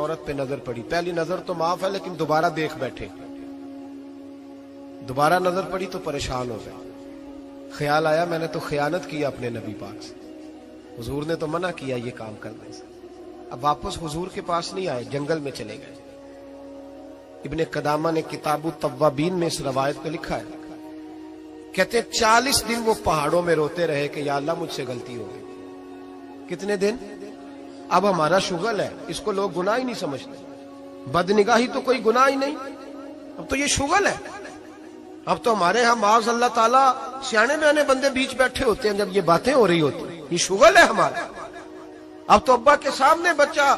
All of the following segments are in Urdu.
عورت پہ نظر پڑی، پہلی نظر تو معاف ہے لیکن دوبارہ دیکھ بیٹھے، دوبارہ نظر پڑی تو پریشان ہو گئے، خیال آیا میں نے تو خیانت کی اپنے نبی پاک سے، حضور نے تو منع کیا یہ کام کرنے سے۔ اب واپس حضور کے پاس نہیں آئے، جنگل میں چلے گئے۔ ابن قدامہ نے کتاب التوابین میں اس روایت کو لکھا ہے، کہتے 40 دن وہ پہاڑوں میں روتے رہے کہ یا اللہ مجھ سے غلطی ہو گئی۔ کتنے دن؟ اب ہمارا شغل ہے، اس کو لوگ گناہ ہی نہیں سمجھتے، بدنگاہی تو کوئی گناہ ہی نہیں، اب تو یہ شغل ہے۔ اب تو ہمارے ہاں معاذ اللہ تعالیٰ سیانے بیانے بندے بیچ بیٹھے ہوتے ہیں جب یہ باتیں ہو رہی ہوتی ہیں، یہ شغل ہے ہمارا۔ اب تو ابا کے سامنے بچہ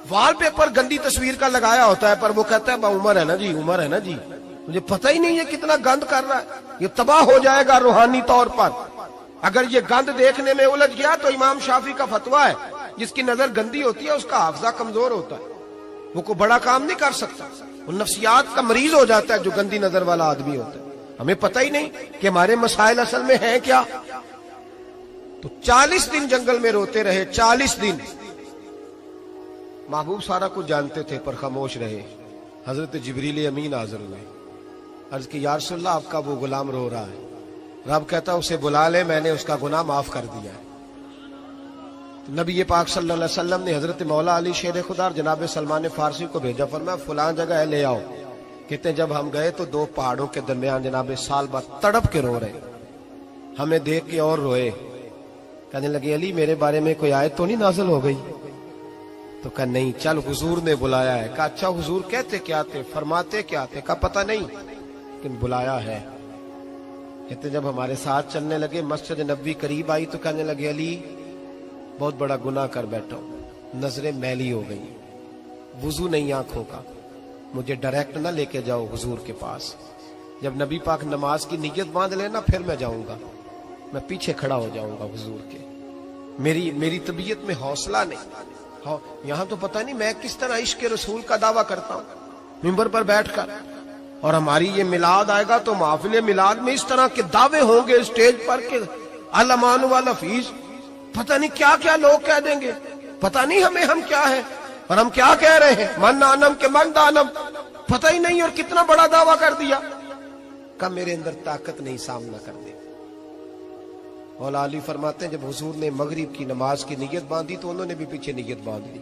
وال پیپر گندی تصویر کا لگایا ہوتا ہے پر وہ کہتا ہے با عمر ہے نا جی، عمر ہے نا جی، مجھے پتہ ہی نہیں یہ کتنا گند کر رہا ہے، یہ تباہ ہو جائے گا روحانی طور پر۔ اگر یہ گند دیکھنے میں الجھ گیا تو امام شافعی کا فتویٰ ہے جس کی نظر گندی ہوتی ہے اس کا حافظہ کمزور ہوتا ہے، وہ کوئی بڑا کام نہیں کر سکتا، وہ نفسیات کا مریض ہو جاتا ہے جو گندی نظر والا آدمی ہوتا ہے۔ ہمیں پتہ ہی نہیں کہ ہمارے مسائل اصل میں ہیں کیا۔ تو 40 دن جنگل میں روتے رہے، 40 دن۔ محبوب سارا کچھ جانتے تھے پر خاموش رہے۔ حضرت جبریل امین حاضر ہوئے، عرض کی یا رسول اللہ آپ کا وہ غلام رو رہا ہے۔ رب کہتا اسے بلا لے، میں نے اس کا گناہ معاف کر دیا ہے۔ نبی پاک صلی اللہ علیہ وسلم نے حضرت مولا علی شیر خدا اور جناب سلمان فارسی کو بھیجا، فرمایا فلاں جگہ ہے لے آؤ۔ کہتے ہیں جب ہم گئے تو 2 پہاڑوں کے درمیان جناب سالبہ تڑپ کے رو رہے، ہمیں دیکھ کے اور روئے، کہنے لگے علی میرے بارے میں کوئی آیت تو نہیں نازل ہو گئی؟ تو کہا نہیں، چل حضور نے بلایا ہے۔ کہا اچھا حضور کہتے کیا تھے، فرماتے کیا تھے؟ کہا پتہ نہیں لیکن بلایا ہے۔ کہتے جب ہمارے ساتھ چلنے لگے مسجد نبوی قریب آئی تو کہنے لگے علی بہت بڑا گناہ کر بیٹھا ہوں، نظریں میلی ہو گئی، وضو نہیں آنکھوں کا، مجھے ڈائریکٹ نہ لے کے جاؤ حضور کے پاس، جب نبی پاک نماز کی نیت باندھ لینا پھر میں جاؤں گا، میں پیچھے کھڑا ہو جاؤں گا حضور کے، میری طبیعت میں حوصلہ نہیں۔ یہاں تو پتہ نہیں میں کس طرح عشق رسول کا دعویٰ کرتا ہوں منبر پر بیٹھ کر، اور ہماری یہ میلاد آئے گا تو محفل میلاد میں اس طرح کے دعوے ہوں گے اسٹیج پر کہ علمان والحفیظ، پتہ نہیں کیا کیا لوگ کہہ دیں گے، پتہ نہیں ہم کیا ہیں اور ہم کیا کہہ رہے ہیں، من آنم کے من دانم، پتہ ہی نہیں، اور کتنا بڑا دعویٰ کر دیا۔ کہ میرے اندر طاقت نہیں سامنا کر دے۔ مولا علی فرماتے ہیں جب حضور نے مغرب کی نماز کی نیت باندھی تو انہوں نے بھی پیچھے نیت باندھ لی۔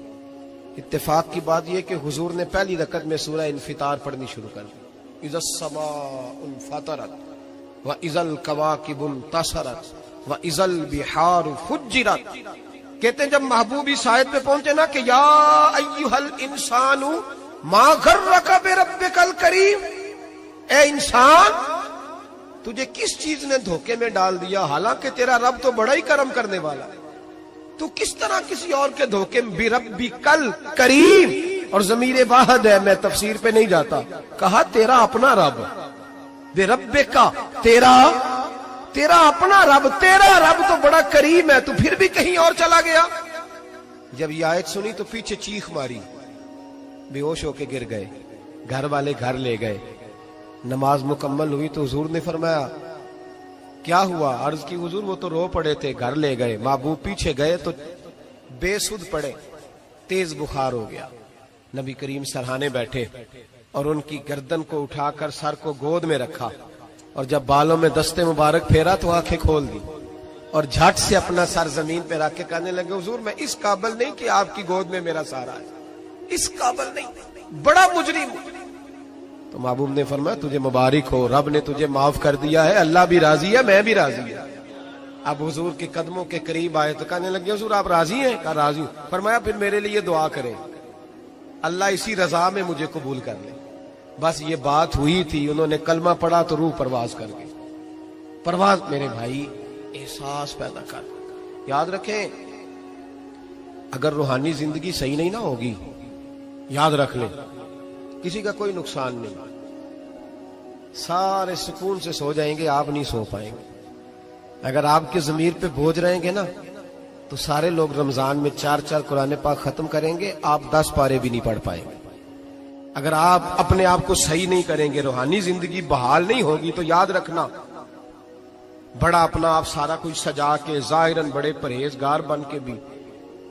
اتفاق کی بات یہ کہ حضور نے پہلی رکعت میں سورہ انفطار پڑھنی شروع کر دی، اذا السماء انفطرت واذا الکواکب انتصرت واذا البحار فجرت۔ کہتے ہیں جب محبوب اس آیت پہ پہنچے نا کہ یا ایھا الانسان ما غرک بربک الکریم، اے انسان تجھے کس چیز نے دھوکے میں ڈال دیا، حالانکہ تیرا رب تو بڑا ہی کرم کرنے والا ہے، تو کس طرح کسی اور کے دھوکے میں، بربک الکریم، اور ضمیر واحد ہے، میں تفسیر پہ نہیں جاتا، کہا تیرا اپنا رب، بربک تیرا اپنا رب، تیرا رب تو بڑا کریم ہے، تو پھر بھی کہیں اور چلا گیا۔ جب یہ آیت سنی تو پیچھے چیخ ماری، بے ہوش ہو کے گر گئے، گھر والے گھر لے گئے، نماز مکمل ہوئی تو حضور نے فرمایا کیا ہوا؟ عرض کی حضور وہ تو رو پڑے تھے، گھر لے گئے، محبوب پیچھے گئے تو بے سدھ پڑے، تیز بخار ہو گیا، نبی کریم سرہانے بیٹھے اور ان کی گردن کو اٹھا کر سر کو گود میں رکھا، اور جب بالوں میں دستے مبارک پھیرا تو آنکھیں کھول دی اور جھٹ سے اپنا سر زمین پہ رکھ کے کہنے لگے حضور میں اس قابل نہیں کہ آپ کی گود میں میرا سارا ہے، اس قابل نہیں، بڑا مجرم۔ تو محبوب نے فرمایا تجھے مبارک ہو، رب نے تجھے معاف کر دیا ہے، اللہ بھی راضی ہے، میں بھی راضی ہوں۔ اب حضور کے قدموں کے قریب آئے تو کہنے لگے حضور آپ راضی ہیں؟ کہا راضی ہوں۔ فرمایا پھر میرے لیے دعا کریں، اللہ اسی رضا میں مجھے قبول کر لے۔ بس یہ بات ہوئی تھی، انہوں نے کلمہ پڑھا تو روح پرواز کر گئی۔ پرواز میرے بھائی احساس پیدا کر، یاد رکھیں اگر روحانی زندگی صحیح نہیں نہ ہوگی، یاد رکھ لیں کسی کا کوئی نقصان نہیں، سارے سکون سے سو جائیں گے، آپ نہیں سو پائیں گے۔ اگر آپ کے ضمیر پہ بوجھ رہیں گے نا تو سارے لوگ رمضان میں 4 قرآن پاک ختم کریں گے، آپ 10 پارے بھی نہیں پڑھ پائیں گے۔ اگر آپ اپنے آپ کو صحیح نہیں کریں گے، روحانی زندگی بحال نہیں ہوگی، تو یاد رکھنا بڑا اپنا آپ سارا کچھ سجا کے ظاہراً بڑے پرہیزگار بن کے بھی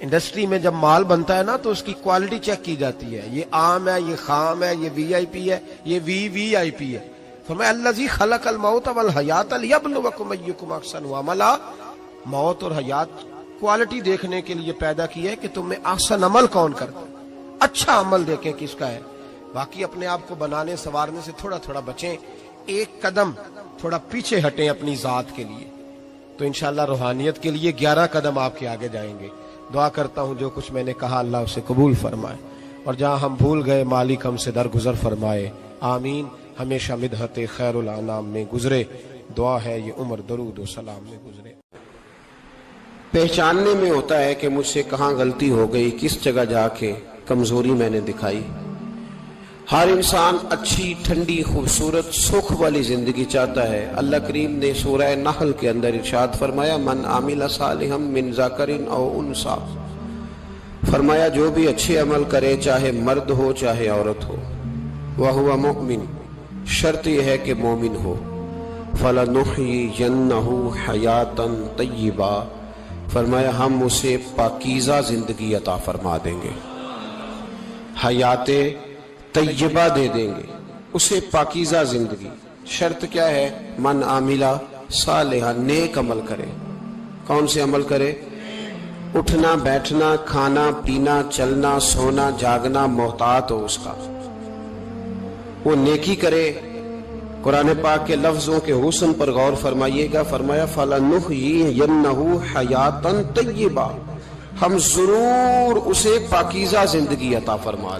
انڈسٹری میں جب مال بنتا ہے نا تو اس کی کوالٹی چیک کی جاتی ہے، یہ عام ہے، یہ خام ہے، یہ وی آئی پی ہے، یہ وی آئی پی ہے۔ فرمایا الذی خلق الموت والحیات لیبلوکم ایکم احسن عملا، موت اور حیات کوالٹی دیکھنے کے لیے پیدا کی ہے کہ تم میں احسن عمل کون کرتا ہے، اچھا عمل دیکھیں کس کا ہے۔ باقی اپنے آپ کو بنانے سنوارنے سے تھوڑا تھوڑا بچیں، ایک قدم تھوڑا پیچھے ہٹیں اپنی ذات کے لیے، تو انشاءاللہ روحانیت کے لیے 11 قدم آپ کے آگے جائیں گے۔ دعا کرتا ہوں جو کچھ میں نے کہا اللہ اسے قبول فرمائے، اور جہاں ہم بھول گئے مالک ہم سے درگزر فرمائے، آمین۔ ہمیشہ مدحت خیر الانام میں گزرے، دعا ہے یہ عمر درود و سلام میں گزرے۔ پہچاننے میں ہوتا ہے کہ مجھ سے کہاں غلطی ہو گئی، کس جگہ جا کے کمزوری میں نے دکھائی۔ ہر انسان اچھی، ٹھنڈی، خوبصورت، سکھ والی زندگی چاہتا ہے۔ اللہ کریم نے سورہ نحل کے اندر ارشاد فرمایا من عامل صالحا من ذکر او انثی، فرمایا جو بھی اچھے عمل کرے چاہے مرد ہو چاہے عورت ہو، وہو مؤمن، شرط یہ ہے کہ مومن ہو، فَلَنُحْيِيَنَّهُ حَيَاةً طَيِّبَةً، فرمایا ہم اسے پاکیزہ زندگی عطا فرما دیں گے، حیات طیبہ دے دیں گے اسے، پاکیزہ زندگی۔ شرط کیا ہے؟ من عاملہ صالحا، نیک عمل کرے۔ کون سے عمل کرے؟ اٹھنا بیٹھنا، کھانا پینا، چلنا سونا جاگنا محتاط ہو اس کا، وہ نیکی کرے۔ قرآن پاک کے لفظوں کے حسن پر غور فرمائیے گا، فرمایا فَلَنُحْيِيَنَّهُ حَيَاةً طَيِّبَةً، ہم ضرور اسے پاکیزہ زندگی عطا فرما دیں۔